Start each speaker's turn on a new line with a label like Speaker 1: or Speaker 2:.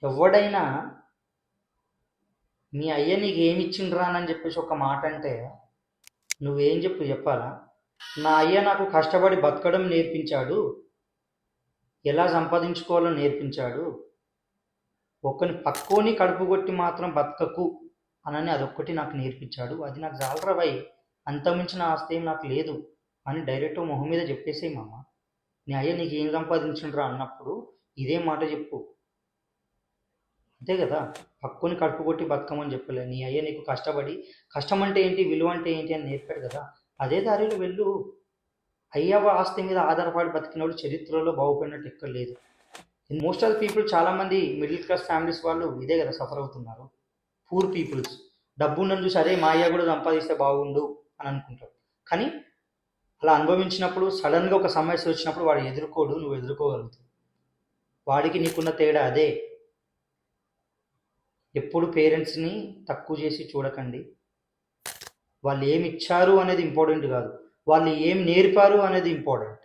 Speaker 1: ఎవడైనా మీ అయ్య నీకు ఏమి ఇచ్చిండ్రా అని చెప్పేసి ఒక మాట అంటే నువ్వేం చెప్పాలా? నా అయ్య నాకు కష్టపడి బతకడం నేర్పించాడు, ఎలా సంపాదించుకోవాలో నేర్పించాడు, పక్కోని కడుపు కొట్టి మాత్రం బతకకు అనని అదొక్కటి నాకు నేర్పించాడు, అది నాకు జాలరా భయ్, అంతమించిన ఆస్తి ఏం నాకు లేదు అని డైరెక్ట్ మొహం మీద చెప్పేసేయి మామ. నీ అయ్య నీకు ఏం సంపాదించుండ్రా అన్నప్పుడు ఇదే మాట చెప్పు, అంతే కదా. పక్కుని కడుపు కొట్టి బతకమని చెప్పలే, నీ అయ్య నీకు కష్టం అంటే ఏంటి, విలువ అంటే ఏంటి అని నేర్పాడు కదా, అదే దారిలో వెళ్ళు. అయ్యవ ఆస్తి మీద ఆధారపడి బతికినోడు చరిత్రలో బాగుపడినట్టు ఎక్కడ లేదు. మోస్ట్ ఆఫ్ ద పీపుల్, చాలామంది మిడిల్ క్లాస్ ఫ్యామిలీస్ వాళ్ళు ఇదే కదా సఫర్ అవుతున్నారు. పూర్ పీపుల్స్ డబ్బు ఉన్నది చూసి అరే మా అయ్య కూడా సంపాదిస్తే బాగుండు అని అనుకుంటారు. కానీ అలా అనుభవించినప్పుడు సడన్గా ఒక సమస్య వచ్చినప్పుడు వాడు ఎదుర్కోడు, నువ్వు ఎదుర్కోగలుగుతావు. వాడికి నీకున్న తేడా అదే. ఎప్పుడు పేరెంట్స్ని తక్కువ చేసి చూడకండి. వాళ్ళు ఏమి ఇచ్చారు అనేది ఇంపార్టెంట్ కాదు, వాళ్ళు ఏం నేర్పారు అనేది ఇంపార్టెంట్.